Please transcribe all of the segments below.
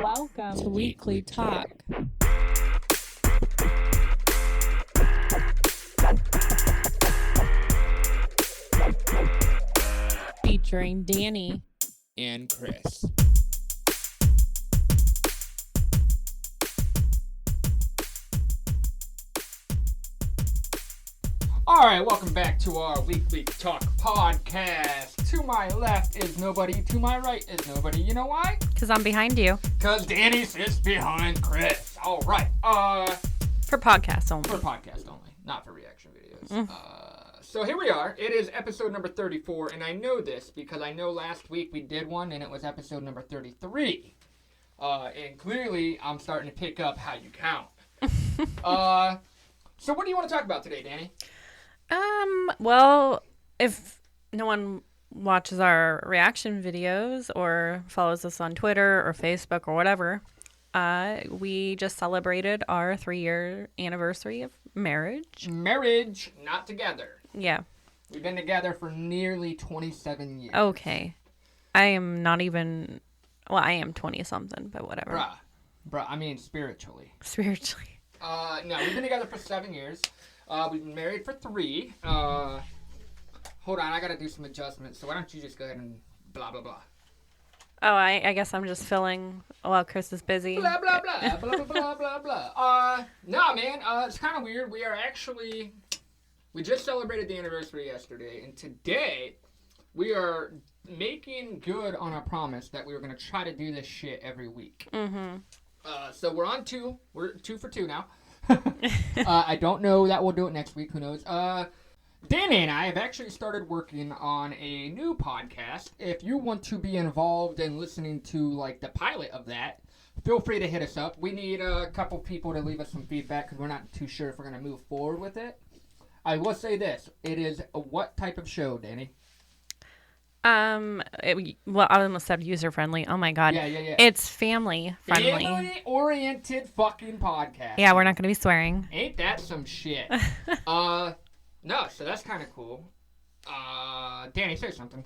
Welcome to Weekly Talk. Featuring Danny and Chris. All right, welcome back to our Weekly Talk podcast. To my left is nobody, to my right is nobody. You know why? Because I'm behind you. Because Danny sits behind Chris. All right. For podcast only. For podcast only, not for reaction videos. So here we are. It is episode number 34, and I know this because I know last week we did one, and it was episode number 33. And clearly, I'm starting to pick up how you count. So what do you want to talk about today, Danny? Well, if no one watches our reaction videos or follows us on Twitter or Facebook or whatever, we just celebrated our 3-year anniversary of marriage. Marriage, not together. Yeah. We've been together for nearly 27 years. Okay. I am not even, well, I am 20-something, but whatever. Bruh, I mean spiritually. Spiritually. No, we've been together for 7 years. We've been married for 3. Hold on, I gotta do some adjustments. So why don't you just go ahead and blah, blah, blah. Oh, I guess I'm just filling while Chris is busy. Blah, blah, blah, blah, blah, blah, blah, blah. No, man, it's kind of weird. We just celebrated the anniversary yesterday, and today we are making good on our promise that we were going to try to do this shit every week. Mm-hmm. So we're on 2. We're 2 for 2 now. I don't know that we'll do it next week. Who knows? Danny and I have actually started working on a new podcast. If you want to be involved in listening to, like, the pilot of that, feel free to hit us up. We need a couple people to leave us some feedback because we're not too sure if we're going to move forward with it. I will say this. It is what type of show, Danny? Well, I almost said user-friendly. Oh, my God. Yeah. It's family-friendly. Family-oriented fucking podcast. Yeah, we're not going to be swearing. Ain't that some shit? No, so that's kind of cool. Danny, say something.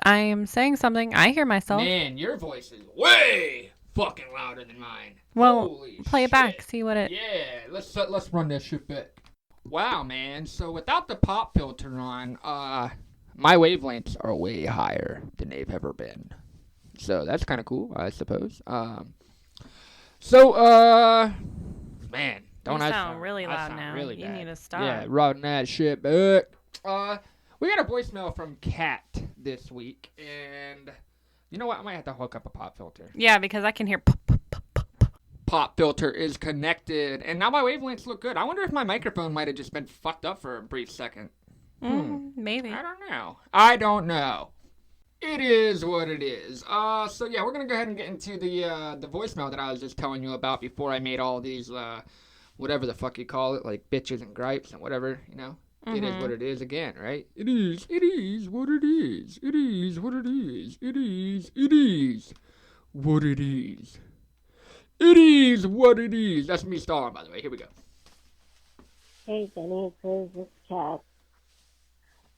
I am saying something. I hear myself. Man, your voice is way fucking louder than mine. Well, Holy play shit. it back. See what it... Yeah, let's run that shit back. Wow, man. So without the pop filter on, my wavelengths are way higher than they've ever been. So that's kind of cool, I suppose. Man, don't you I sound really loud sound now. Really you bad. need to stop. Yeah, run that shit back. We got a voicemail from Kat this week, and you know what? I might have to hook up a pop filter. Yeah, because I can hear... Pop filter is connected, and now my wavelengths look good. I wonder if my microphone might have just been fucked up for a brief second. Maybe. I don't know. It is what it is. So yeah, we're gonna go ahead and get into the voicemail that I was just telling you about before I made all these whatever the fuck you call it, like bitches and gripes and whatever, you know. Mm-hmm. It is what it is again, right? It is what it is. It is what it is. It is what it is. It is what it is. That's me stalling, by the way. Here we go. Hey, Danny, this is Kat.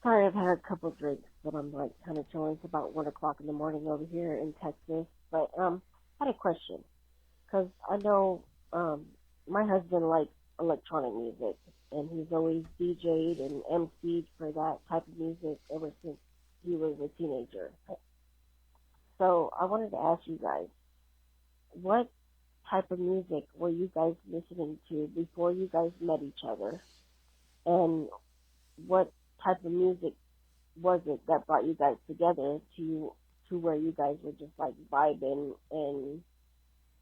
Sorry, I've had a couple drinks, but I'm like kind of chilling. It's about 1 o'clock in the morning over here in Texas. But I had a question because I know my husband likes electronic music, and he's always DJ'd and MC'd for that type of music ever since he was a teenager. So I wanted to ask you guys, what type of music were you guys listening to before you guys met each other? And what type of music was it that brought you guys together to where you guys were just like vibing and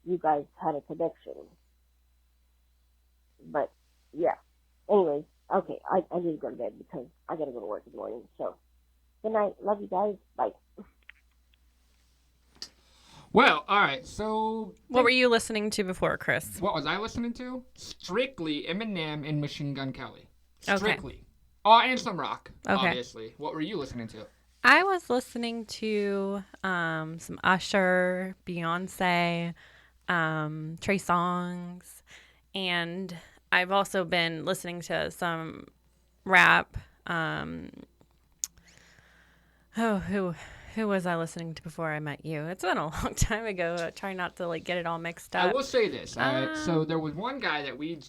you guys had a connection? But yeah. Anyways, okay, I need to go to bed because I gotta go to work in the morning. So good night. Love you guys. Bye. Well, all right, so... What were you listening to before, Chris? What was I listening to? Strictly Eminem and Machine Gun Kelly. Strictly. Okay. Oh, and some rock, okay. Obviously. What were you listening to? I was listening to some Usher, Beyonce, Trey Songz, and I've also been listening to some rap. Who Who was I listening to before I met you? It's been a long time ago. Trying not to like get it all mixed up. I will say this. All right. So there was one guy that we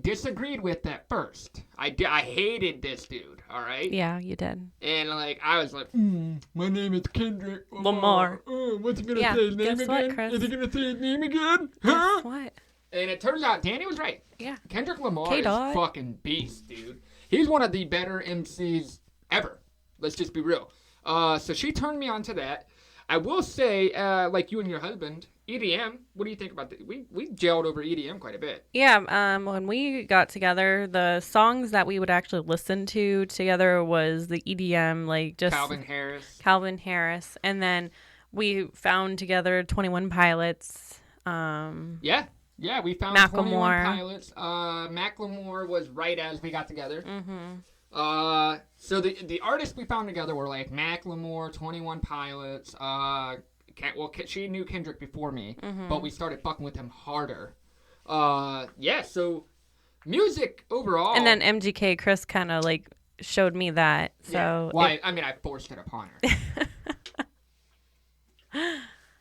disagreed with at first. I hated this dude. All right. Yeah, you did. And like I was like, my name is Kendrick Lamar. What's he gonna Yeah, say his name guess what, again? Chris? Is he gonna say his name again? Guess Huh? what? And it turns out Danny was right. Yeah. Kendrick Lamar K-Dot. is fucking beast, dude. He's one of the better MCs ever. Let's just be real. So she turned me on to that. I will say, like you and your husband, EDM. What do you think about that? We gelled over EDM quite a bit. Yeah. When we got together, the songs that we would actually listen to together was the EDM, like just Calvin Harris, and then we found together 21 Pilots. Yeah, we found Macklemore. 21 Pilots. Macklemore was right as we got together. So the artists we found together were like Macklemore, 21 Pilots. She knew Kendrick before me, but we started fucking with him harder. So music overall. And then MGK Chris kind of like showed me that. So I forced it upon her.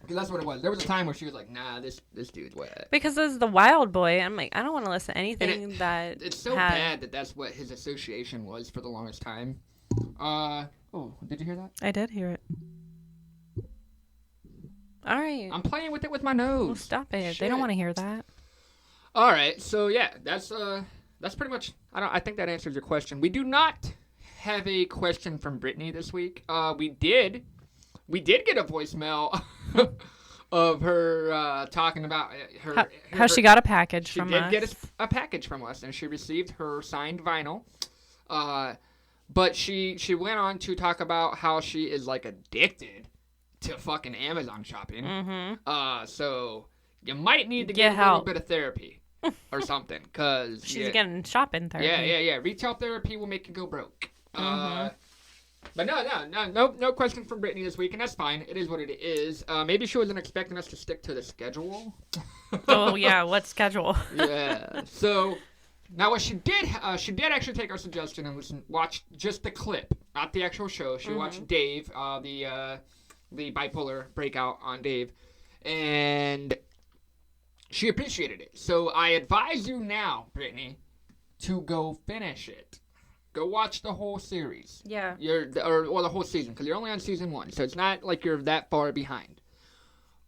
Because that's what it was. There was a time where she was like, nah, this dude's wet. Because as the wild boy, I'm like, I don't want to listen to anything that it's so bad that that's what his association was for the longest time. Did you hear that? I did hear it. All right. I'm playing with it with my nose. Well, stop it. Shit. They don't want to hear that. All right. So yeah, that's pretty much. I think that answers your question. We do not have a question from Brittany this week. We did get a voicemail of her talking about how she got a package from us. She did get a package from us, and she received her signed vinyl. But she went on to talk about how she is like addicted to fucking Amazon shopping. So you might need to get a little bit of therapy or something, because she's getting shopping therapy. Yeah. Retail therapy will make you go broke. But no question from Brittany this week, and that's fine. It is what it is. Maybe she wasn't expecting us to stick to the schedule. Oh yeah, what schedule? Yeah. So now what she did actually take our suggestion and watch just the clip, not the actual show. She watched Dave, the bipolar breakout on Dave, and she appreciated it. So I advise you now, Brittany, to go finish it. Go watch the whole series. Yeah. Or the whole season, because you're only on season 1, so it's not like you're that far behind.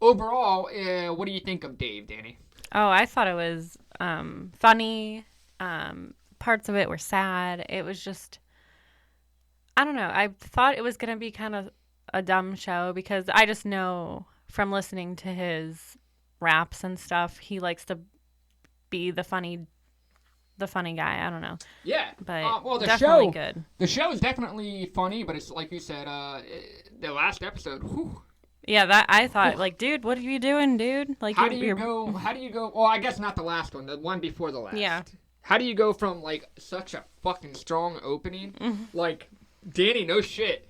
Overall, what do you think of Dave, Danny? Oh, I thought it was funny. Parts of it were sad. It was just, I don't know. I thought it was going to be kind of a dumb show, because I just know from listening to his raps and stuff, he likes to be the funny guy. I don't know. Yeah. But the definitely show, good. The show is definitely funny, but it's like you said, the last episode, whew. Yeah, that I thought, like, dude, what are you doing, dude? Like, how do you go? Well, I guess not the last one, the one before the last. Yeah. How do you go from like such a fucking strong opening? Like, Danny, no shit,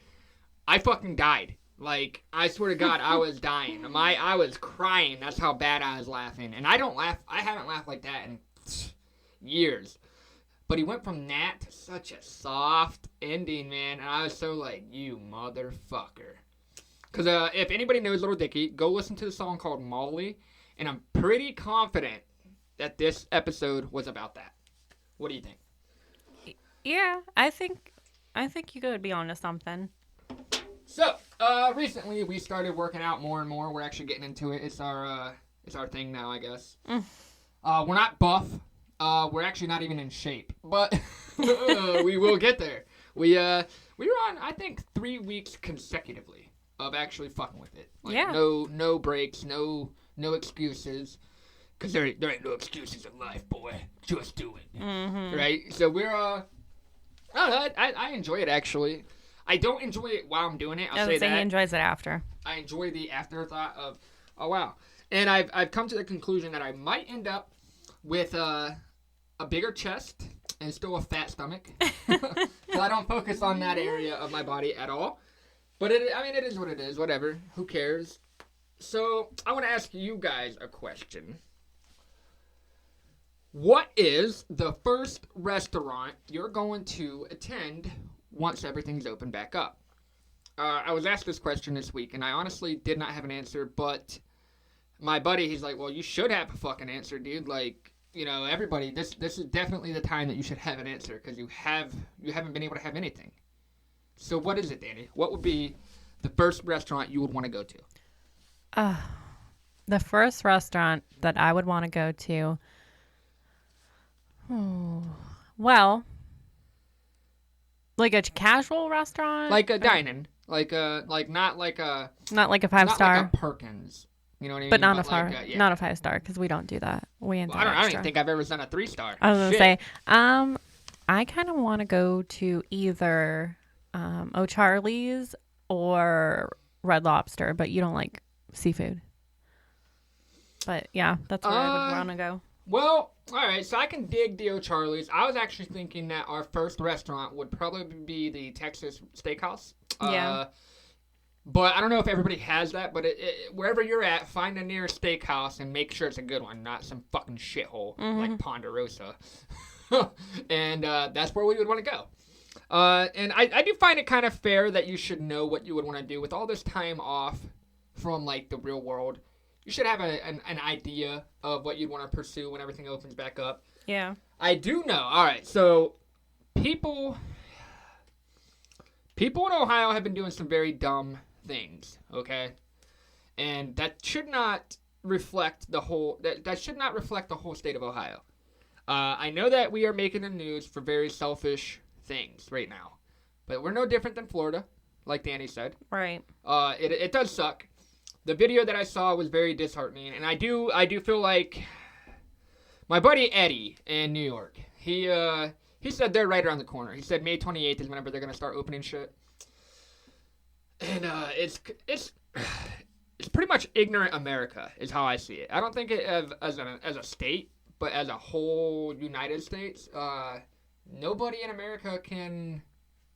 I fucking died. Like, I swear to God, I was dying. I was crying. That's how bad I was laughing. And I haven't laughed like that in years. But he went from that to such a soft ending, man. And I was so like, you motherfucker. Because if anybody knows Little Dicky, go listen to the song called Molly. And I'm pretty confident that this episode was about that. What do you think? Yeah, I think you could be onto something. So, recently we started working out more and more. We're actually getting into it. It's our thing now, I guess. We're not buff. We're actually not even in shape, but we will get there. We were on, I think, 3 weeks consecutively of actually fucking with it. Like, yeah. No breaks, no excuses, because there ain't no excuses in life, boy. Just do it, right? So we're I don't know. I enjoy it actually. I don't enjoy it while I'm doing it. I'll say that. He enjoys it after. I enjoy the afterthought of, oh wow. And I've come to the conclusion that I might end up with a bigger chest and still a fat stomach. So I don't focus on that area of my body at all. But it is what it is. Whatever. Who cares? So I want to ask you guys a question. What is the first restaurant you're going to attend once everything's open back up? I was asked this question this week, and I honestly did not have an answer, but my buddy, he's like, well, you should have a fucking answer, dude. Like, you know, everybody, this is definitely the time that you should have an answer, because you haven't been able to have anything. So what is it, Danny? What would be the first restaurant you would want to go to? The first restaurant that I would want to go to, well, like a casual restaurant, Like a dining, not like a not like a 5-star, like a Perkins. You know what I mean? but not a like, not a 5-star, because we don't do that. We ain't Well, that I don't extra. even think I've ever done a 3-star. I was gonna Shit. say, I kind of want to go to either O'Charlie's or Red Lobster, but you don't like seafood. But yeah, that's where I would want to go. Well, all right, so I can dig the O'Charlie's. I was actually thinking that our first restaurant would probably be the Texas Steakhouse. Yeah. But I don't know if everybody has that, but wherever you're at, find a nearest steakhouse and make sure it's a good one, not some fucking shithole like Ponderosa. And that's where we would want to go. And I do find it kind of fair that you should know what you would want to do. With all this time off from, like, the real world, you should have an idea of what you'd want to pursue when everything opens back up. Yeah. I do know. All right, so people in Ohio have been doing some very dumb things, okay? And that should not reflect the whole that should not reflect the whole state of Ohio. I know that we are making the news for very selfish things right now, but we're no different than Florida, like Danny said. Right. It does suck. The video that I saw was very disheartening, and I do feel like my buddy Eddie in New York. He said they're right around the corner. He said May 28th is whenever they're gonna start opening shit, and it's pretty much ignorant America is how I see it. I don't think it as a state, but as a whole United States, nobody in America can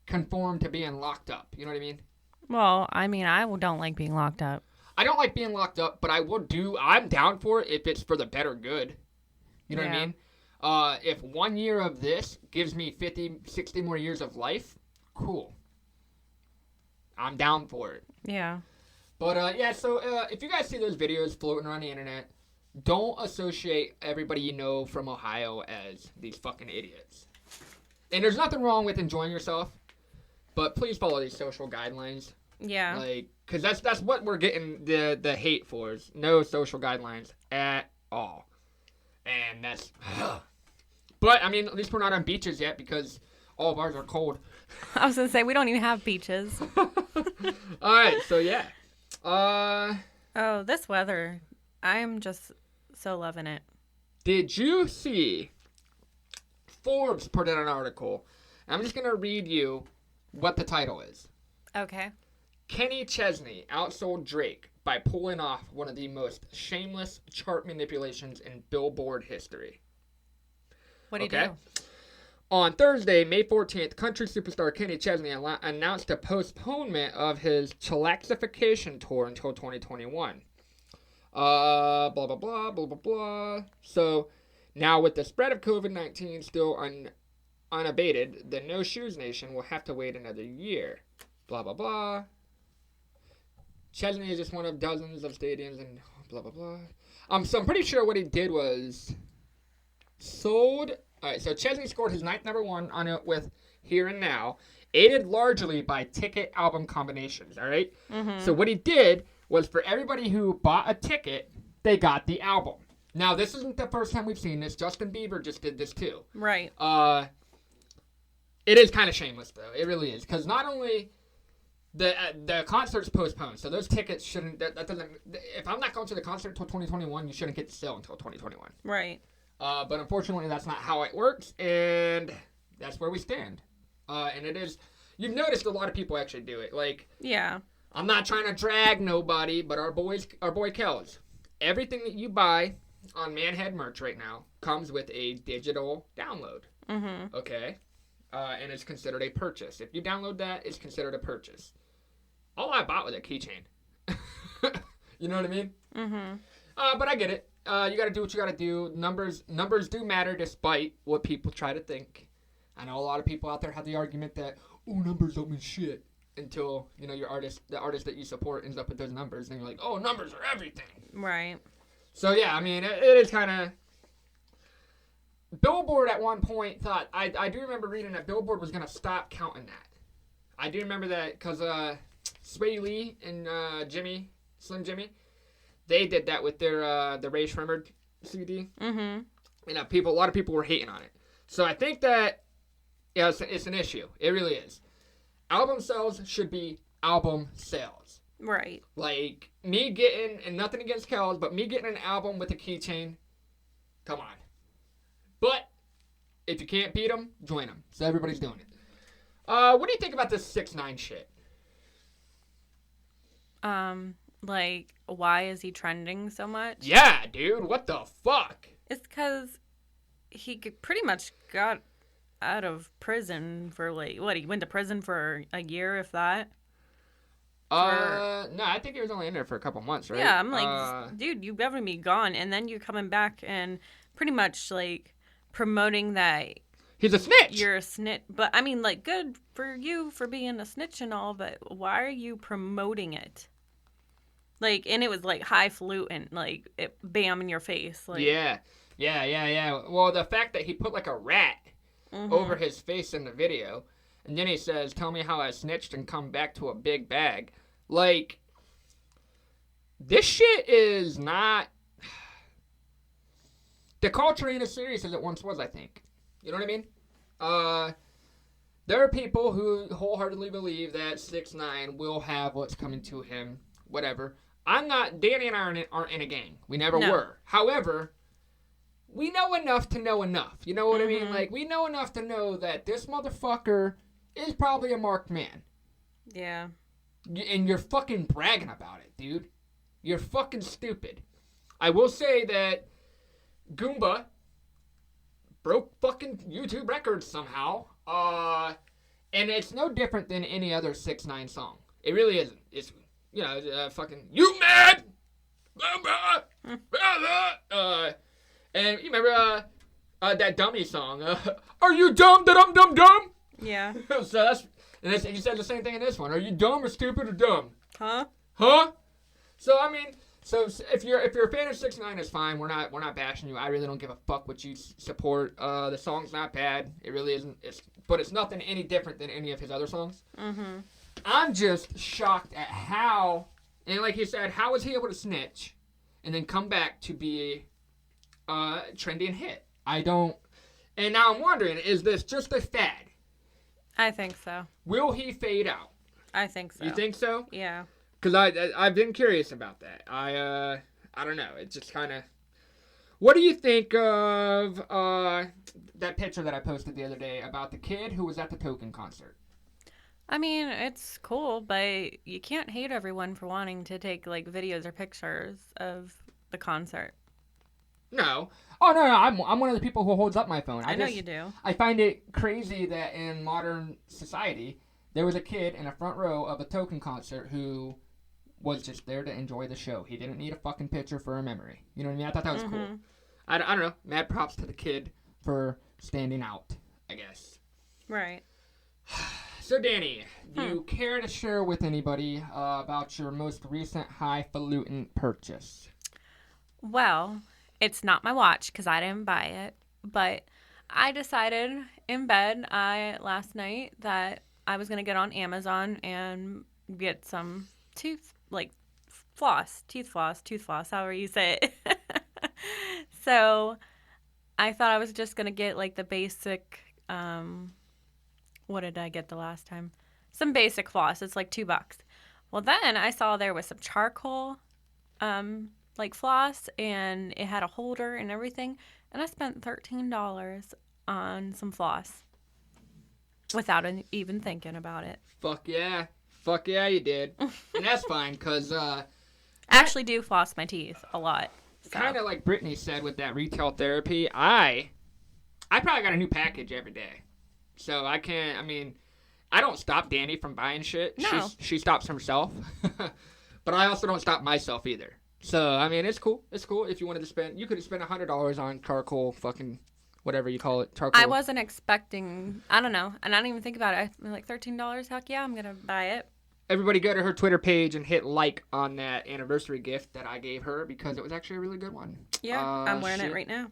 conform to being locked up. You know what I mean? Well, I mean, I don't like being locked up. I don't like being locked up, but I'm down for it if it's for the better good. You know what I mean? If 1 year of this gives me 50, 60 more years of life, cool. I'm down for it. Yeah. But, so if you guys see those videos floating around the internet, don't associate everybody you know from Ohio as these fucking idiots. And there's nothing wrong with enjoying yourself, but please follow these social guidelines. Yeah. Like, because that's what we're getting the hate for, is no social guidelines at all. And that's... But, I mean, at least we're not on beaches yet, because all of ours are cold. I was going to say, we don't even have beaches. Alright, so yeah. Oh, this weather. I'm just so loving it. Did you see Forbes put in an article? I'm just going to read you what the title is. Okay. Kenny Chesney outsold Drake by pulling off one of the most shameless chart manipulations in Billboard history. What do you do? On Thursday, May 14th, country superstar Kenny Chesney announced a postponement of his chillaxification tour until 2021. Blah, blah, blah, blah, blah, blah. So, now with the spread of COVID-19 still unabated, the No Shoes Nation will have to wait another year. Blah, blah, blah. Chesney is just one of dozens of stadiums and blah, blah, blah. So I'm pretty sure what he did was sold... Alright, so Chesney scored his ninth number one on it with Here and Now, aided largely by ticket album combinations, alright? Mm-hmm. So what he did was, for everybody who bought a ticket, they got the album. Now, this isn't the first time we've seen this. Justin Bieber just did this too. Right. It is kind of shameless, though. It really is. Because not only... The concert's postponed, so those tickets shouldn't... That doesn't... If I'm not going to the concert until 2021, you shouldn't get to sell until 2021. Right. But unfortunately, that's not how it works, and that's where we stand. And it is... You've noticed a lot of people actually do it. Like... Yeah. I'm not trying to drag nobody, but our boy Kells. Everything that you buy on Manhead merch right now comes with a digital download. Mm-hmm. Okay? And it's considered a purchase. If you download that, it's considered a purchase. All I bought was a keychain. You know what I mean? Mm-hmm. But I get it. You got to do what you got to do. Numbers do matter despite what people try to think. I know a lot of people out there have the argument that, oh, numbers don't mean shit. until, you know, the artist that you support ends up with those numbers, and you're like, oh, numbers are everything. Right. So, yeah, I mean, it is kind of... Billboard at one point thought... I do remember reading that Billboard was going to stop counting that. I do remember that because Sway Lee and Slim Jimmy, they did that with their the Ray Shrimmer CD. Mm-hmm. You know, a lot of people were hating on it. So I think that, yeah, it's an issue. It really is. Album sales should be album sales. Right. Like, me getting, and nothing against Kells, but me getting an album with a keychain, come on. But, if you can't beat them, join them. So everybody's doing it. What do you think about this 6ix9ine shit? Like, why is he trending so much? Yeah, dude, what the fuck? It's because he pretty much got out of prison for, like, what, he went to prison for a year, if that? No, I think he was only in there for a couple months, right? Yeah, I'm like, dude, you better be gone, and then you're coming back and pretty much, like, promoting that he's a snitch. you're a snitch. But, I mean, like, good for you for being a snitch and all, but why are you promoting it? Like, and it was, like, highfalutin, like, it, bam in your face. Like, Yeah. Well, the fact that he put, like, a rat over his face in the video, and then he says, tell me how I snitched and come back to a big bag. Like, this shit is not... The culture ain't as serious as it once was, I think. You know what I mean? There are people who wholeheartedly believe that 6ix9ine will have what's coming to him, whatever. Danny and I aren't in a gang. We never were. However, we know enough to know enough. You know what I mean? Like, we know enough to know that this motherfucker is probably a marked man. Yeah. And you're fucking bragging about it, dude. You're fucking stupid. I will say that Goomba broke fucking YouTube records somehow. And it's no different than any other 6ix9ine song. It really isn't. It's, you know, fucking, you mad? And you remember that dummy song, are you dumb, da-dum-dum-dum? Yeah. So that's, and he said the same thing in this one. Are you dumb or stupid or dumb? Huh? So, I mean, so if you're a fan of 6ix9ine, it's fine. We're not bashing you. I really don't give a fuck what you support. The song's not bad. It really isn't. But it's nothing any different than any of his other songs. Mm-hmm. I'm just shocked at how, and like you said, how was he able to snitch and then come back to be trendy and hit? I don't. And now I'm wondering, is this just a fad? I think so. Will he fade out? I think so. You think so? Yeah. Because I've been curious about that. I don't know. It's just kind of... What do you think of that picture that I posted the other day about the kid who was at the Token concert? I mean, it's cool, but you can't hate everyone for wanting to take, like, videos or pictures of the concert. No. Oh, no. I'm one of the people who holds up my phone. I know you do. I find it crazy that in modern society, there was a kid in a front row of a Token concert who was just there to enjoy the show. He didn't need a fucking picture for a memory. You know what I mean? I thought that was cool. I don't know. Mad props to the kid for standing out, I guess. Right. So, Danny, do you care to share with anybody about your most recent highfalutin purchase? Well, it's not my watch because I didn't buy it, but I decided in bed last night that I was going to get on Amazon and get some teeth floss, however you say it. So I thought I was just going to get like the basic, what did I get the last time? Some basic floss. It's like $2. Well, then I saw there was some charcoal, like floss, and it had a holder and everything. And I spent $13 on some floss without even thinking about it. Fuck yeah, you did. And that's fine, because I actually do floss my teeth a lot. So. Kind of like Brittany said with that retail therapy, I probably got a new package every day. So I don't stop Danny from buying shit. No. She stops herself. But I also don't stop myself either. So, I mean, it's cool. It's cool if you wanted to spend, you could spend $100 on charcoal fucking, whatever you call it, charcoal. I wasn't expecting, I don't know, and I didn't even think about it. I'm like, $13, heck yeah, I'm going to buy it. everybody go to her Twitter page and hit like on that anniversary gift that I gave her because it was actually a really good one. Yeah, I'm wearing it right now.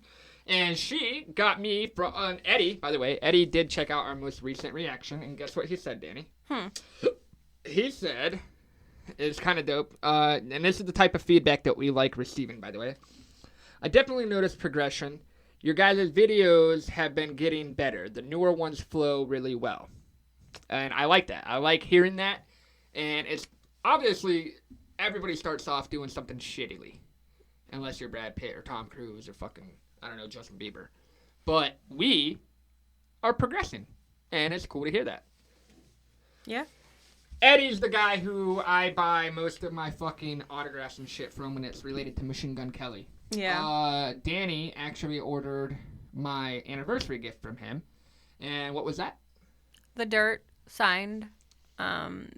And she got me from Eddie, by the way. Eddie did check out our most recent reaction, and guess what he said, Danny? He said, it's kind of dope, and this is the type of feedback that we like receiving, by the way. I definitely noticed progression. Your guys' videos have been getting better. The newer ones flow really well. And I like that. I like hearing that. And it's obviously, everybody starts off doing something shittily. Unless you're Brad Pitt or Tom Cruise or fucking, I don't know, Justin Bieber. But we are progressing. And it's cool to hear that. Yeah. Eddie's the guy who I buy most of my fucking autographs and shit from when it's related to Machine Gun Kelly. Yeah. Danny actually ordered my anniversary gift from him. And what was that? The Dirt signed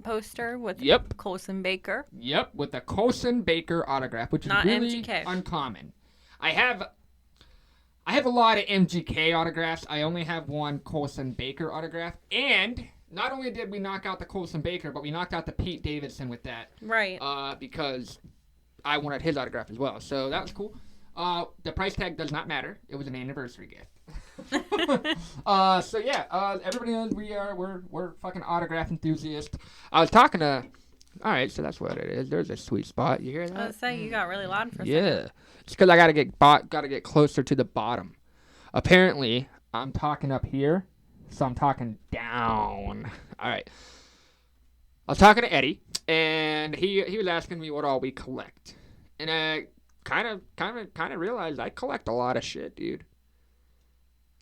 poster with Colson Baker. Yep, with the Colson Baker autograph, which Not is really MGK. Uncommon. I have a lot of MGK autographs. I only have one Colson Baker autograph. And not only did we knock out the Colson Baker, but we knocked out the Pete Davidson with that. Right. Because I wanted his autograph as well. So that was cool. The price tag does not matter. It was an anniversary gift. So yeah, everybody knows we're fucking autograph enthusiasts. I was talking to. All right, so that's what it is. There's a sweet spot. You hear that? I was saying you got really loud for a second. Yeah, it's because I gotta get closer to the bottom. Apparently, I'm talking up here, so I'm talking down. All right. I was talking to Eddie, and he was asking me what all we collect, and I kind of realized I collect a lot of shit, dude.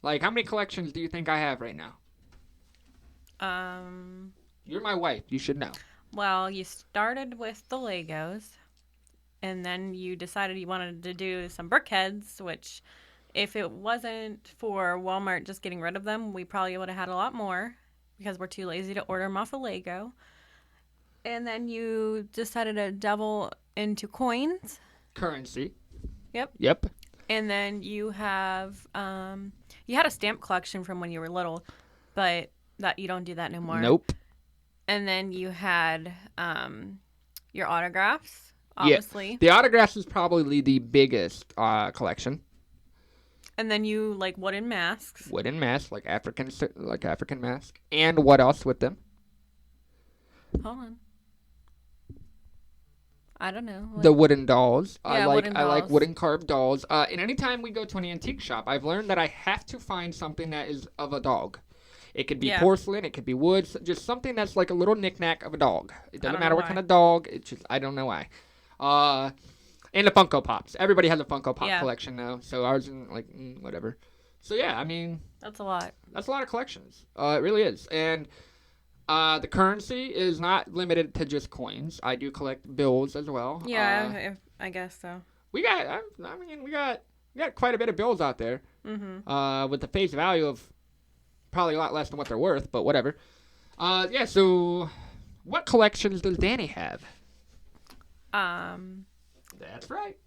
Like, how many collections do you think I have right now? You're my wife. You should know. Well, you started with the Legos, and then you decided you wanted to do some brickheads, which, if it wasn't for Walmart just getting rid of them, we probably would have had a lot more because we're too lazy to order them off of Lego. And then you decided to double into coins. Currency. Yep. And then you have, you had a stamp collection from when you were little, but that you don't do that no more. Nope. And then you had your autographs, obviously. Yeah. The autographs is probably the biggest collection. And then you like wooden masks. Wooden masks, like African mask. And what else with them? Hold on. I don't know. The wooden dolls. Yeah, I wooden dolls. like wooden carved dolls. And anytime we go to an antique shop, I've learned that I have to find something that is of a dog. It could be porcelain, it could be wood, just something that's like a little knick-knack of a dog. It doesn't matter what kind of dog. It's just, I don't know why. And the Funko Pops. Everybody has a Funko Pop collection now, so ours is like, whatever. So yeah, I mean. That's a lot. That's a lot of collections. It really is. And the currency is not limited to just coins. I do collect bills as well. Yeah, I guess so. We got quite a bit of bills out there. Mm-hmm. With the face value of probably a lot less than what they're worth, but whatever. Yeah, so what collections does Danny have? That's right.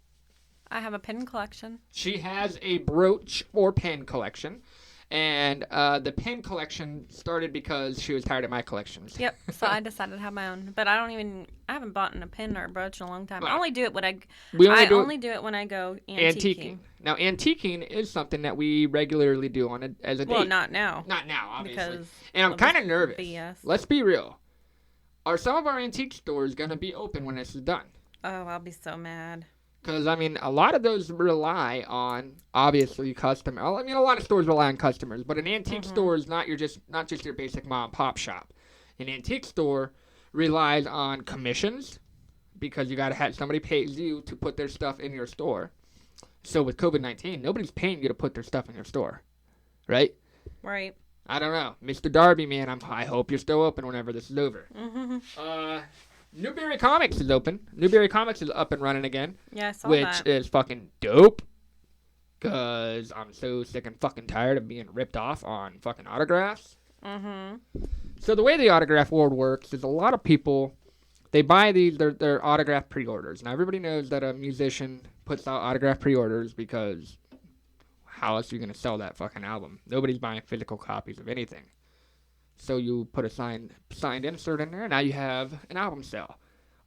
I have a pin collection. She has a brooch or pin collection. And the pin collection started because she was tired of my collections. Yep. So I decided to have my own. But I haven't bought a pin or a brooch in a long time. I only do it when I only do it when I go antiquing. Now, antiquing is something that we regularly do as a date. Well, not now. Not now, obviously. Because and I'm kind of nervous. BS. Let's be real. Are some of our antique stores going to be open when this is done? Oh, I'll be so mad. Because, I mean, a lot of those rely on, obviously, customer. I mean, a lot of stores rely on customers, but an antique store is not just your basic mom and pop shop. An antique store relies on commissions because you got to have somebody pays you to put their stuff in your store. So with COVID-19, nobody's paying you to put their stuff in your store, right? Right. I don't know. Mr. Darby, man, I hope you're still open whenever this is over. Mm-hmm. Newberry Comics is open. Newberry Comics is up and running again. Yeah, I saw which that. is fucking dope. Because I'm so sick and fucking tired of being ripped off on fucking autographs. Mm-hmm. So the way the autograph world works is a lot of people, they buy their autograph pre-orders. Now everybody knows that a musician puts out autograph pre-orders because how else are you going to sell that fucking album? Nobody's buying physical copies of anything. So you put a signed insert in there. Now you have an album sale.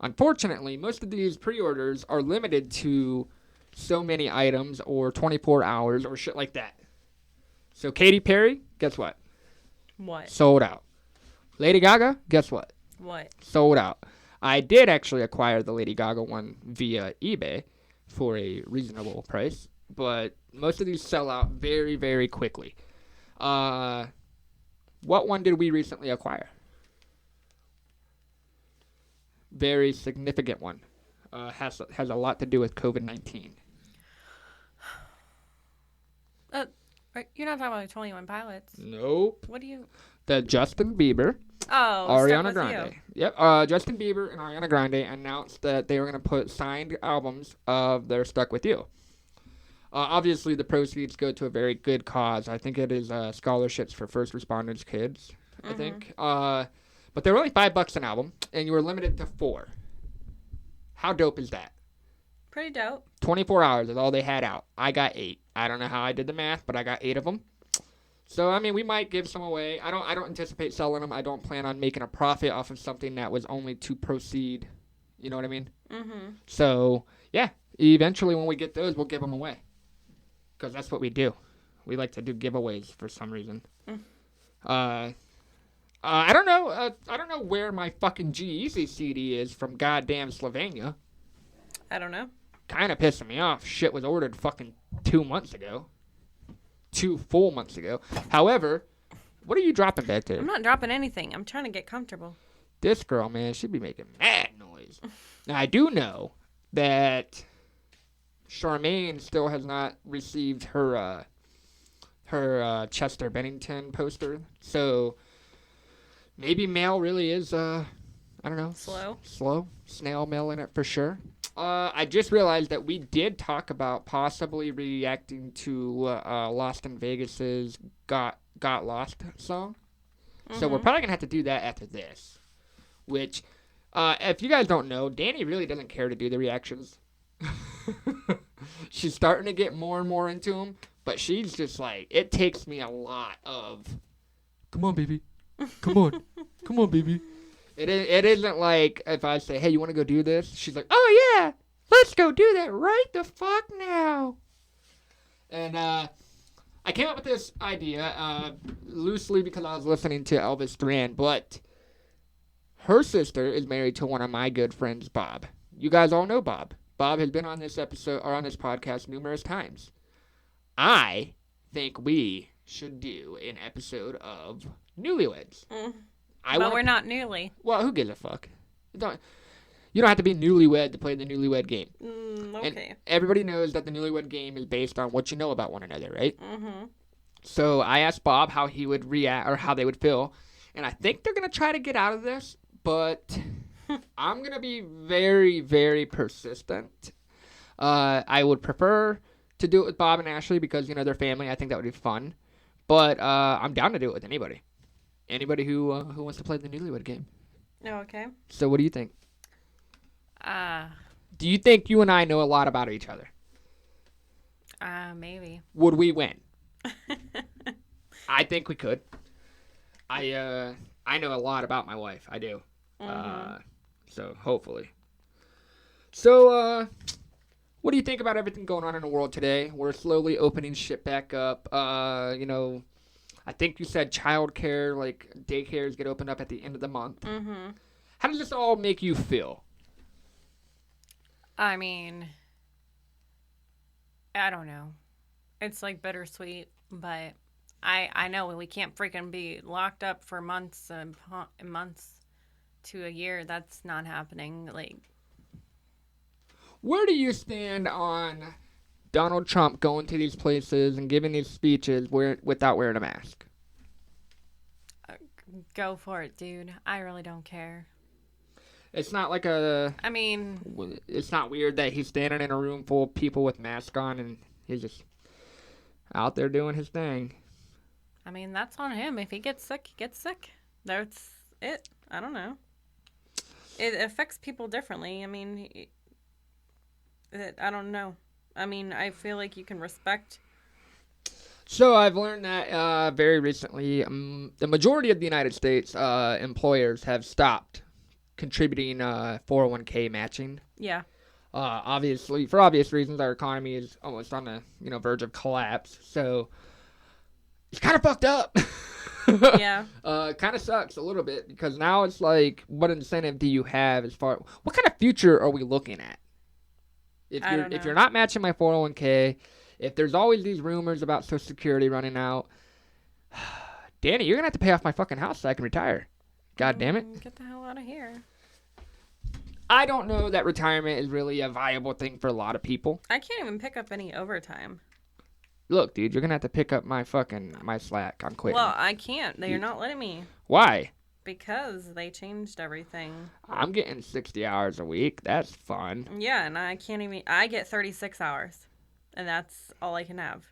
Unfortunately, most of these pre-orders are limited to so many items or 24 hours or shit like that. So Katy Perry, guess what? What? Sold out. Lady Gaga, guess what? What? Sold out. I did actually acquire the Lady Gaga one via eBay for a reasonable price, but most of these sell out very, very quickly. What one did we recently acquire? Very significant one. Has a lot to do with COVID-19. You're not talking about the 21 Pilots. Nope. What do you... The Justin Bieber, Oh, Ariana Stuck With Grande. You. Yep. Justin Bieber and Ariana Grande announced that they were going to put signed albums of their Stuck With You. Obviously, the proceeds go to a very good cause. I think it is scholarships for first responders' kids, I think. But they were only $5 an album, and you were limited to 4. How dope is that? Pretty dope. 24 hours is all they had out. I got 8. I don't know how I did the math, but I got 8 of them. So, I mean, we might give some away. I don't anticipate selling them. I don't plan on making a profit off of something that was only to proceed. You know what I mean? Mm-hmm. So, yeah. Eventually, when we get those, we'll give them away. Because that's what we do. We like to do giveaways for some reason. I don't know. I don't know where my fucking G-Eazy CD is from goddamn Slovenia. I don't know. Kind of pissing me off. Shit was ordered fucking 2 months ago. 2 full months ago. However, what are you dropping back there? I'm not dropping anything. I'm trying to get comfortable. This girl, man, she'd be making mad noise. Now, I do know that Charmaine still has not received her Chester Bennington poster. So maybe mail really is, I don't know. Slow. Snail mail in it for sure. I just realized that we did talk about possibly reacting to Lost in Vegas's Got Lost song. So we're probably going to have to do that after this. Which, if you guys don't know, Danny really doesn't care to do the reactions. She's starting to get more and more into them. But she's just like, it takes me a lot of, come on, baby. Come on. Come on, baby. It isn't like if I say, hey, you want to go do this? She's like, oh, yeah, let's go do that right the fuck now. And I came up with this idea loosely because I was listening to Elvis Duran, but her sister is married to one of my good friends, Bob. You guys all know Bob. Bob has been on this episode or on this podcast numerous times. I think we should do an episode of Newlyweds. But we're not newly. Well, who gives a fuck? You don't have to be newlywed to play the Newlywed Game. Okay. And everybody knows that the Newlywed Game is based on what you know about one another, right? Mm-hmm. So I asked Bob how he would react or how they would feel, and I think they're gonna try to get out of this, but I'm gonna be very, very persistent. I would prefer to do it with Bob and Ashley because they're family. I think that would be fun, but I'm down to do it with anybody. Anybody who wants to play the Newlywed Game. Oh, okay. So what do you think? Do you think you and I know a lot about each other? Maybe. Would we win? I think we could. I know a lot about my wife. I do. So hopefully. So what do you think about everything going on in the world today? We're slowly opening shit back up. I think you said childcare, like daycares, get opened up at the end of the month. Mm-hmm. How does this all make you feel? I mean, I don't know. It's like bittersweet, but I know we can't freaking be locked up for months and months to a year. That's not happening. Like, where do you stand on Donald Trump going to these places and giving these speeches without wearing a mask? Go for it, dude. I really don't care. It's not like it's not weird that he's standing in a room full of people with masks on and he's just out there doing his thing. I mean, that's on him. If he gets sick, he gets sick. That's it. I don't know. It affects people differently. I mean, I don't know. I mean, I feel like you can respect So I've learned that very recently, the majority of the United States employers have stopped contributing 401k matching. Yeah. Obviously, for obvious reasons, our economy is almost on the verge of collapse. So it's kind of fucked up. Yeah. Kind of sucks a little bit because now it's like, what incentive do you have as far? What kind of future are we looking at? If you're not matching my 401k, if there's always these rumors about Social Security running out, Danny, you're gonna have to pay off my fucking house so I can retire. God damn it. Get the hell out of here. I don't know that retirement is really a viable thing for a lot of people. I can't even pick up any overtime. Look, dude, you're gonna have to pick up my slack. I'm quitting. Well, I can't. They're not letting me. Why? Because they changed everything. I'm getting 60 hours a week. That's fun. Yeah, and I can't even. I get 36 hours, and that's all I can have.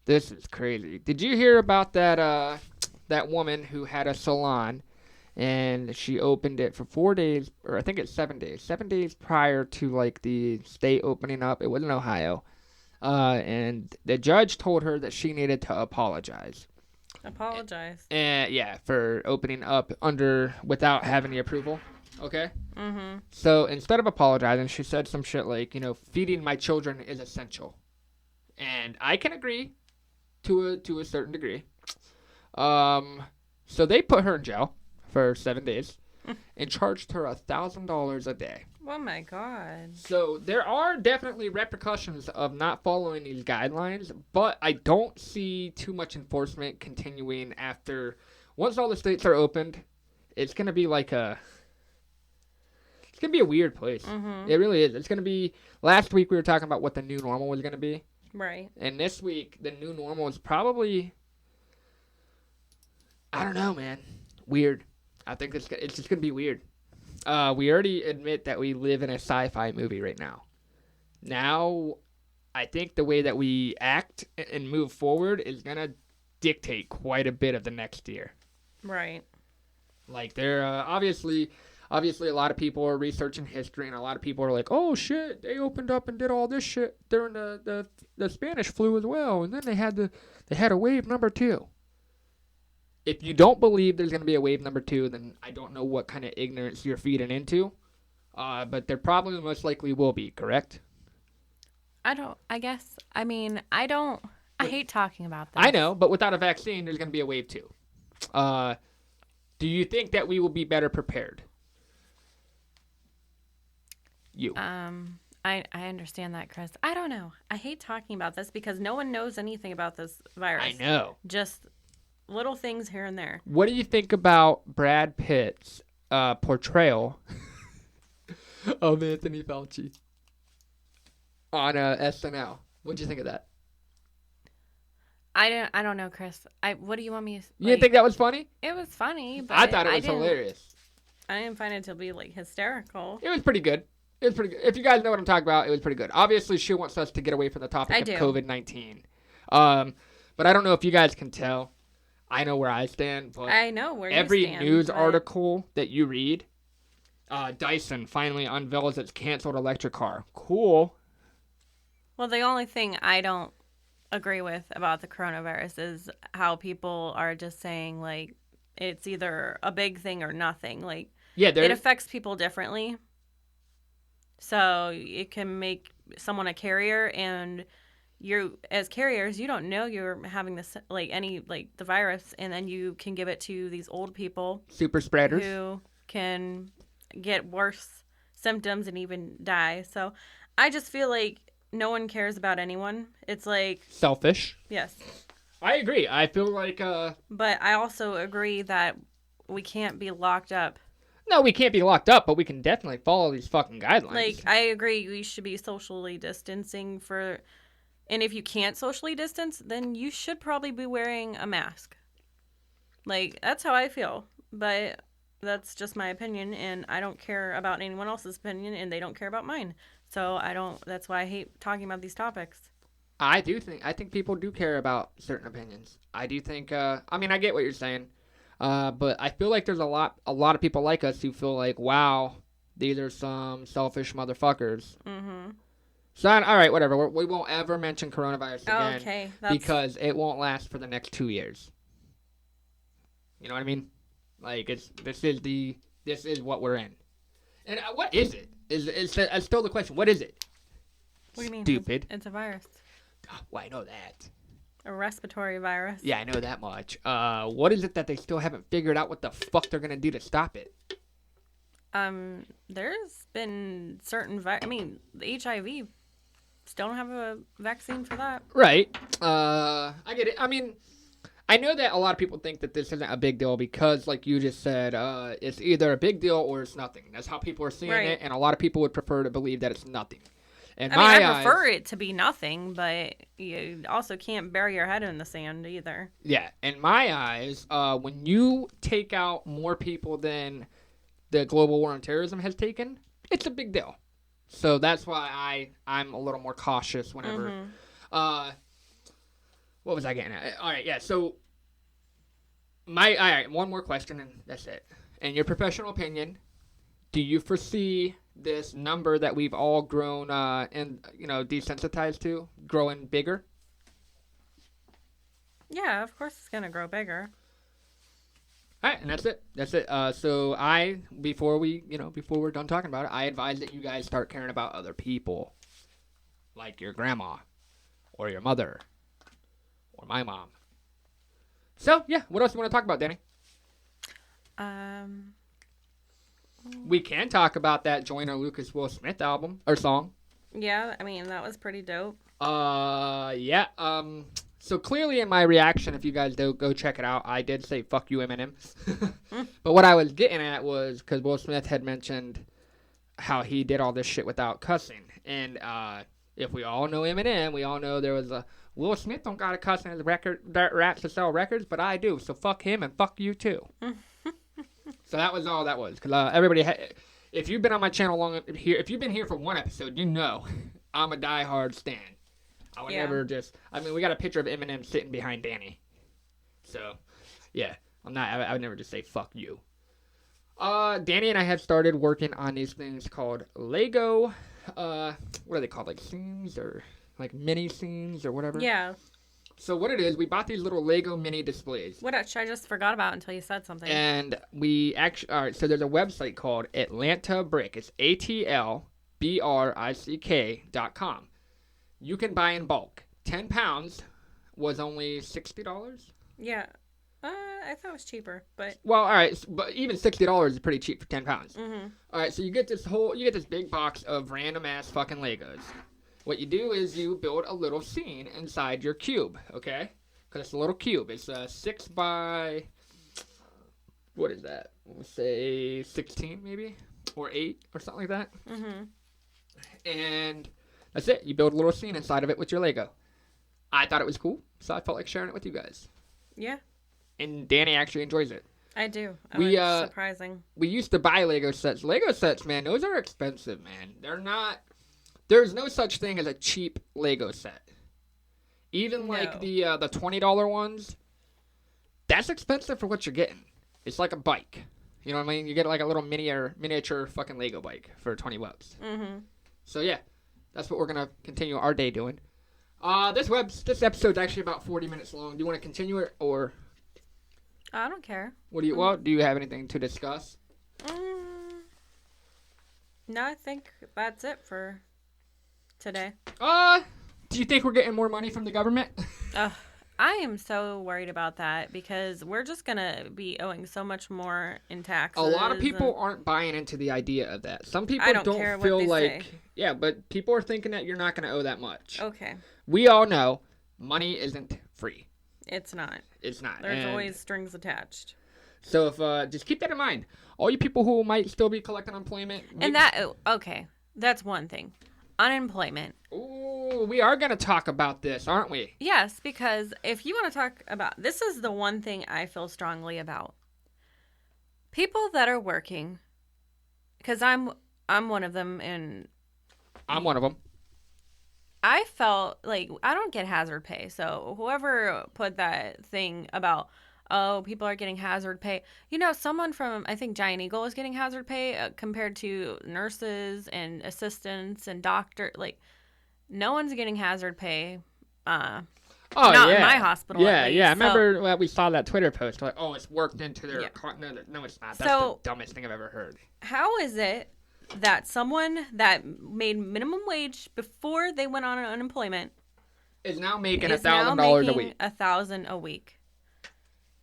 This is crazy. Did you hear about that woman who had a salon, and she opened it for 4 days, or I think it's 7 days. 7 days prior to like the state opening up. It was in Ohio. And the judge told her that she needed to apologize. Apologize. And yeah, for opening up without having the approval. Okay. Mm-hmm. So instead of apologizing, she said some shit like, feeding my children is essential, and I can agree to a certain degree. So they put her in jail for 7 days and charged her $1,000 a day. Oh my God. So there are definitely repercussions of not following these guidelines, but I don't see too much enforcement continuing once all the states are opened. It's gonna be it's gonna be a weird place. Mm-hmm. It really is. It's gonna be. Last week we were talking about what the new normal was gonna be, Right. and this week the new normal is probably, I don't know, man, weird. I think it's just gonna be weird. We already admit that we live in a sci-fi movie right now. Now, I think the way that we act and move forward is going to dictate quite a bit of the next year. Right. Like, there obviously a lot of people are researching history, and a lot of people are like, oh, shit, they opened up and did all this shit during the Spanish flu as well, and then they had a wave number 2. If you don't believe there's going to be a wave number 2, then I don't know what kind of ignorance you're feeding into. But there probably most likely will be, correct? I hate talking about this. I know, but without a vaccine, there's going to be a wave 2. Do you think that we will be better prepared? You. I understand that, Chris. I don't know. I hate talking about this because no one knows anything about this virus. I know. Just little things here and there. What do you think about Brad Pitt's portrayal of Anthony Fauci on SNL? What'd you think of that? I don't know, Chris. What do you want me to? You didn't think that was funny? It was funny, but I thought it was hilarious. I didn't find it to be hysterical. It was pretty good. It was pretty good. If you guys know what I'm talking about, it was pretty good. Obviously, she wants us to get away from the topic of COVID-19. But I don't know if you guys can tell. I know where I stand, but I know where you stand. Every news article that you read, Dyson finally unveils its canceled electric car. Cool. Well, the only thing I don't agree with about the coronavirus is how people are just saying it's either a big thing or nothing. It affects people differently. So it can make someone a carrier, and you, as carriers, you don't know you're having this the virus, and then you can give it to these old people, super spreaders, who can get worse symptoms and even die. So I just feel like no one cares about anyone. It's selfish. Yes, I agree. I feel like but I also agree that we can't be locked up. No, we can't be locked up, but we can definitely follow these fucking guidelines. I agree we should be socially distancing and if you can't socially distance, then you should probably be wearing a mask. That's how I feel. But that's just my opinion, and I don't care about anyone else's opinion, and they don't care about mine. So that's why I hate talking about these topics. I think people do care about certain opinions. I do think, I get what you're saying. But I feel like there's a lot of people like us who feel like, wow, these are some selfish motherfuckers. Mm-hmm. So, all right, whatever. We won't ever mention coronavirus again Oh, okay. because it won't last for the next 2 years. You know what I mean? Like, this is what we're in. And what is it? Is still the question. What is it? What do you mean? Stupid. It's a virus. Well, I know that. A respiratory virus. Yeah, I know that much. What is it that they still haven't figured out what the fuck they're gonna do to stop it? There's been certain the HIV still don't have a vaccine for that. Right. I get it. I mean, I know that a lot of people think that this isn't a big deal because, like you just said, it's either a big deal or it's nothing. That's how people are seeing it, and a lot of people would prefer to believe that it's nothing. I prefer it to be nothing, but you also can't bury your head in the sand either. Yeah, in my eyes, when you take out more people than the global war on terrorism has taken, it's a big deal. So that's why I'm a little more cautious whenever. Mm-hmm. What was I getting at? All right, yeah. So all right, one more question and that's it. In your professional opinion, do you foresee this number that we've all grown and desensitized to growing bigger? Yeah, of course it's gonna grow bigger. All right, and that's it. So before we're done talking about it, I advise that you guys start caring about other people, like your grandma, or your mother, or my mom. So yeah, what else do you want to talk about, Danny? We can talk about that Joyner Lucas Will Smith album or song. Yeah, I mean that was pretty dope. Yeah. So clearly in my reaction, if you guys do go check it out, I did say fuck you, Eminem. But what I was getting at was because Will Smith had mentioned how he did all this shit without cussing, and if we all know Eminem, we all know there was a Will Smith don't got to cuss in his raps to sell records, but I do. So fuck him and fuck you too. So that was all that was. Because everybody, if you've been on my channel long here, if you've been here for one episode, you know I'm a diehard stan. I would never just. I mean, we got a picture of Eminem sitting behind Danny. So, yeah, I'm not. I would never just say fuck you. Danny and I have started working on these things called Lego. What are they called? Like scenes or like mini scenes or whatever. Yeah. So what it is, we bought these little Lego mini displays. Which I just forgot about until you said something. And we actually, all right, so there's a website called Atlanta Brick. It's ATLBRICK.com. You can buy in bulk. 10 pounds was only $60. Yeah. I thought it was cheaper, but... Well, all right, but even $60 is pretty cheap for 10 pounds. Mm-hmm. All right, so you get this big box of random-ass fucking Legos. What you do is you build a little scene inside your cube, okay? Because it's a little cube. It's 6 by... What is that? We'll say 16, maybe? Or 8, or something like that. Mm-hmm. And that's it. You build a little scene inside of it with your Lego. I thought it was cool, so I felt like sharing it with you guys. Yeah. And Danny actually enjoys it. I do. It's surprising. We used to buy Lego sets. Lego sets, man, those are expensive, man. They're not... There's no such thing as a cheap Lego set. Even like the $20 ones, that's expensive for what you're getting. It's like a bike. You know what I mean? You get like a little miniature fucking Lego bike for $20. Mm-hmm. So yeah, that's what we're gonna continue our day doing. This episode's actually about 40 minutes long. Do you want to continue it or? I don't care. What do you? Well, do you have anything to discuss? No, I think that's it for today. Do you think we're getting more money from the government? I am so worried about that because we're just going to be owing so much more in taxes. A lot of people aren't buying into the idea of that. Some people don't care feel what they like... say. Yeah, but people are thinking that you're not going to owe that much. Okay. We all know money isn't free. It's not. It's not. There's always strings attached. So if just keep that in mind. All you people who might still be collecting unemployment... And okay, that's one thing. Unemployment. Ooh, we are going to talk about this, aren't we? Yes, because if you want to talk about... This is the one thing I feel strongly about. People that are working, because I'm one of them, and... I'm one of them. I felt like I don't get hazard pay. So whoever put that thing about, oh, people are getting hazard pay. You know, someone from, I think, Giant Eagle is getting hazard pay compared to nurses and assistants and doctor. Like, no one's getting hazard pay. Oh, Not yeah. in my hospital. Yeah, at least. yeah. I So- remember we saw that Twitter post. Like, oh, it's worked into their Yeah. account. No, it's not. That's So- the dumbest thing I've ever heard. How is it that someone that made minimum wage before they went on unemployment Is now making is now $1,000 a making week. $1,000 a week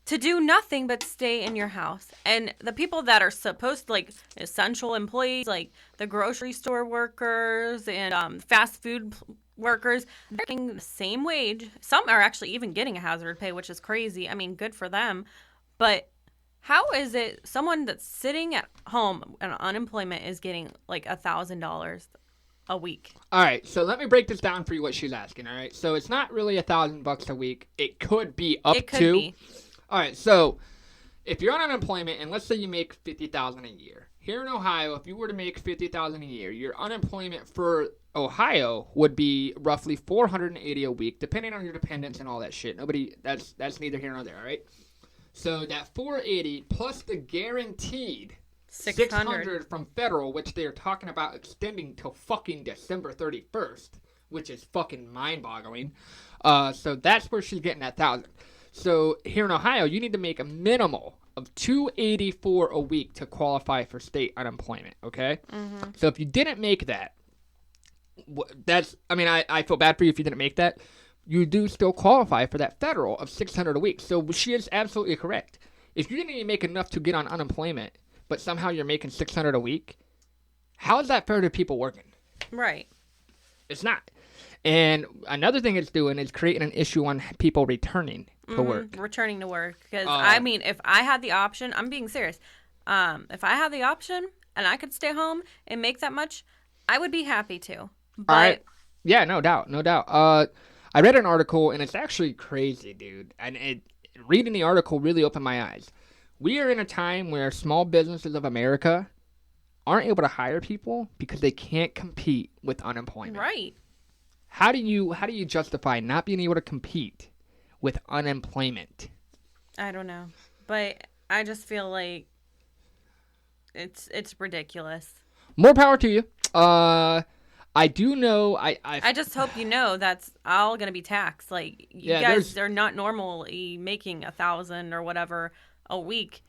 to do nothing but stay in your house? And the people that are supposed to, like, essential employees, like the grocery store workers and fast food workers, they're getting the same wage. Some are actually even getting a hazard pay, which is crazy. I mean, good for them. But how is it someone that's sitting at home on unemployment is getting like $1,000 a week? All right, so let me break this down for you. What she's asking. All right, so it's not really $1,000 a week. It could be up It could to. be. All right, so if you're on unemployment and let's say you make $50,000 a year here in Ohio, if you were to make $50,000 a year, your unemployment for Ohio would be roughly $480 a week, depending on your dependents and all that shit. That's neither here nor there. All right. So that 480 plus the guaranteed 600 from federal, which they're talking about extending till fucking December 31st, which is fucking mind-boggling. So that's where she's getting that 1,000. So here in Ohio, you need to make a minimal of $284 a week to qualify for state unemployment. Okay. Mm-hmm. So if you didn't make that, I feel bad for you if you didn't make that. You do still qualify for that federal of $600 a week. So she is absolutely correct. If you didn't even make enough to get on unemployment, but somehow you're making $600 a week, how is that fair to people working? Right. It's not. And another thing it's doing is creating an issue on people returning to work. Returning to work. Because, I mean, if I had the option, I'm being serious. If I had the option and I could stay home and make that much, I would be happy to. But All right. Yeah, no doubt. I read an article, and it's actually crazy, dude. And reading the article really opened my eyes. We are in a time where small businesses of America aren't able to hire people because they can't compete with unemployment. Right. How do you justify not being able to compete with unemployment? I don't know. But I just feel like it's ridiculous. More power to you. I do know. I just hope you know that's all going to be taxed. Like, you guys are not normally making $1,000 or whatever a week.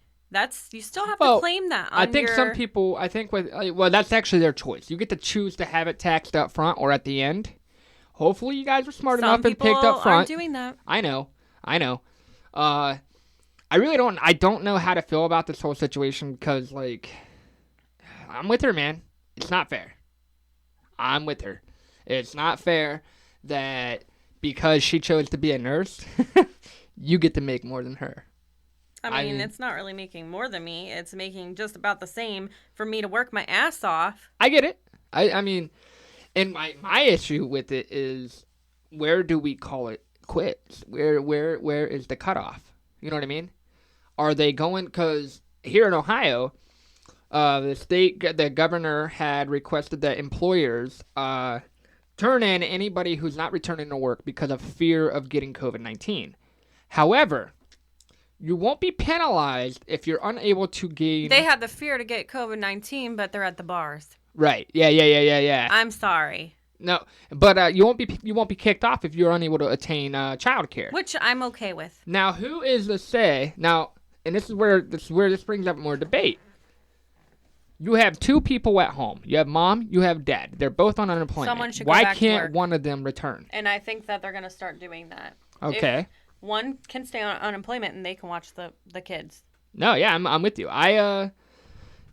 You still have to claim that. I think some people. That's actually their choice. You get to choose to have it taxed up front or at the end. Hopefully, you guys were smart enough and picked up front. Some people aren't doing that. I know. I really don't. I don't know how to feel about this whole situation because, like, I'm with her, man. It's not fair. I'm with her. It's not fair that because she chose to be a nurse, you get to make more than her. I mean, it's not really making more than me. It's making just about the same for me to work my ass off. I get it. I mean, and my issue with it is, where do we call it quits? Where is the cutoff? You know what I mean? Are they going? Because here in Ohio, the governor had requested that employers turn in anybody who's not returning to work because of fear of getting COVID-19. However, you won't be penalized if you're unable to gain. They had the fear to get COVID-19, but they're at the bars. Right. Yeah. I'm sorry. No, but you won't be kicked off if you're unable to attain child care. Which I'm okay with. Now, who is to say now? And this is where this brings up more debate. You have two people at home. You have mom, you have dad. They're both on unemployment. Someone should go Why back to can't work. one of them return? And I think that they're going to start doing that. Okay. If one can stay on unemployment and they can watch the kids. No, yeah, I'm with you.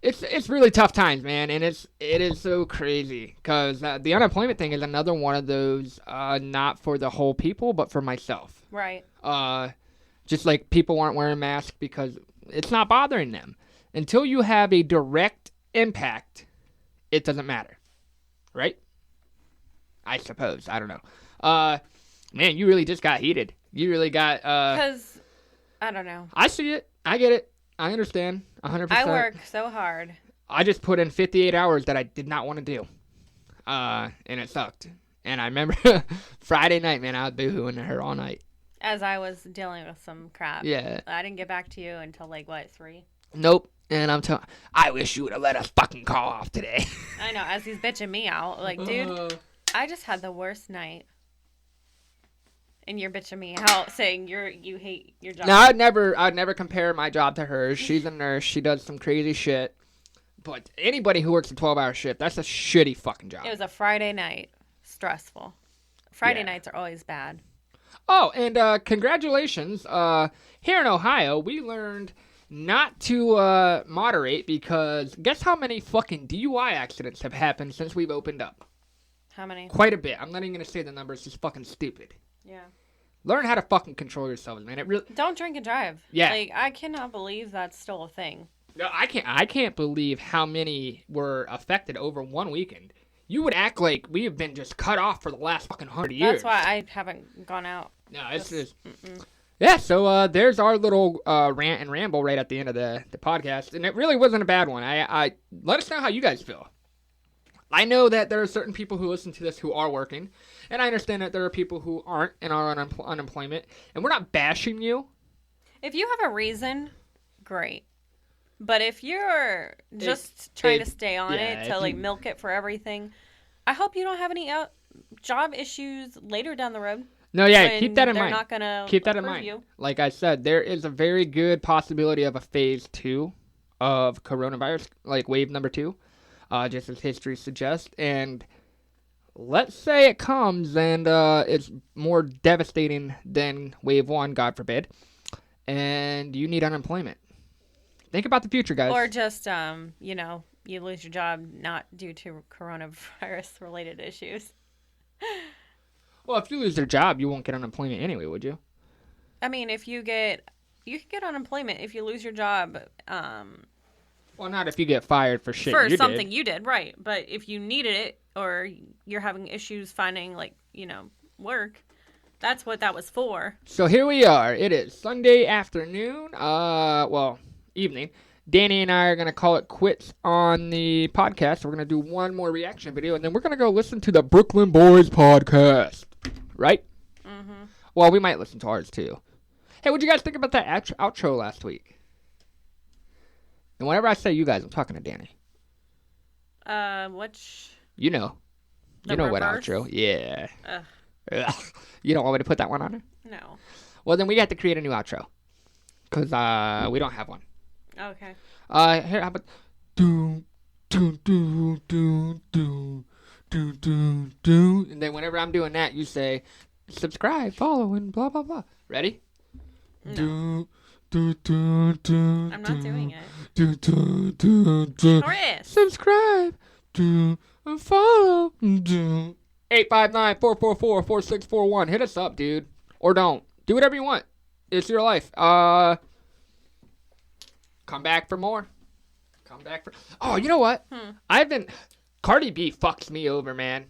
It's really tough times, man, and it is so crazy because the unemployment thing is another one of those not for the whole people, but for myself. Right. Just like people aren't wearing masks because it's not bothering them. Until you have a direct impact, it doesn't matter, right? I suppose. I don't know. Man, you really just got heated. You really got. Because I don't know. I see it. I get it. I understand. 100%. I work so hard. I just put in 58 hours that I did not want to do. And it sucked. And I remember Friday night, man, I was boohooing to her all night. As I was dealing with some crap. Yeah. I didn't get back to you until, 3? Nope. And I'm telling, I wish you would have let us fucking call off today. I know, as he's bitching me out. Like, dude, I just had the worst night. And you're bitching me out saying you hate your job. No, I'd never compare my job to hers. She's a nurse. She does some crazy shit. But anybody who works a 12-hour shift, that's a shitty fucking job. It was a Friday night. Stressful. Friday nights are always bad. Oh, and congratulations. Here in Ohio, we learned not to moderate because guess how many fucking DUI accidents have happened since we've opened up? How many? Quite a bit. I'm not even going to say the number. It's just fucking stupid. Yeah. Learn how to fucking control yourselves, man. It really. Don't drink and drive. Yeah. Like, I cannot believe that's still a thing. No, I can't believe how many were affected over one weekend. You would act like we have been just cut off for the last fucking 100 years. That's why I haven't gone out. No, it's just. Yeah, so there's our little rant and ramble right at the end of the podcast, and it really wasn't a bad one. I let us know how you guys feel. I know that there are certain people who listen to this who are working, and I understand that there are people who aren't and are on unemployment, and we're not bashing you. If you have a reason, great. But if you're just trying to stay on it to like milk it for everything, I hope you don't have any job issues later down the road. No, yeah, keep that in mind. They're not gonna keep that in mind. you. Like I said, there is a very good possibility of a phase 2 of coronavirus, like wave number 2, just as history suggests. And let's say it comes and it's more devastating than wave 1, God forbid, and you need unemployment. Think about the future, guys. Or just, you lose your job not due to coronavirus-related issues. Well, if you lose your job, you won't get unemployment anyway, would you? I mean, you could get unemployment if you lose your job. Well, not if you get fired for shit for you something did. you did, right? But if you needed it or you're having issues finding work, that's what that was for. So here we are. It is Sunday afternoon. Evening. Danny and I are going to call it quits on the podcast. We're going to do one more reaction video, and then we're going to go listen to the Brooklyn Boys podcast. Right? Mm-hmm. Well, we might listen to ours, too. Hey, what'd you guys think about that outro last week? And whenever I say you guys, I'm talking to Danny. Which? You know. The You know reverse? what outro. Yeah. Ugh. You don't want me to put that one on there? No. Well, then we have to create a new outro. Because we don't have one. Okay. Here, how about do do do do do do do do, and then whenever I'm doing that, you say subscribe, follow, and blah blah blah. Ready? No. Do do do do. I'm not doing it. Do do do do. Chris. Subscribe, do and follow, do. 859-444-4641. Hit us up, dude, or don't. Do whatever you want. It's your life. Come back for more. Come back for... Oh, you know what? Cardi B fucks me over, man.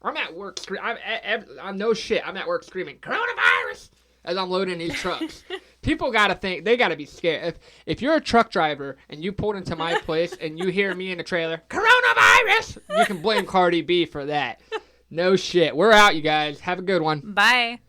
I'm at work I'm no shit. I'm at work screaming, coronavirus! As I'm loading these trucks. People gotta think, they gotta be scared. If you're a truck driver and you pulled into my place and you hear me in the trailer, coronavirus! You can blame Cardi B for that. No shit. We're out, you guys. Have a good one. Bye.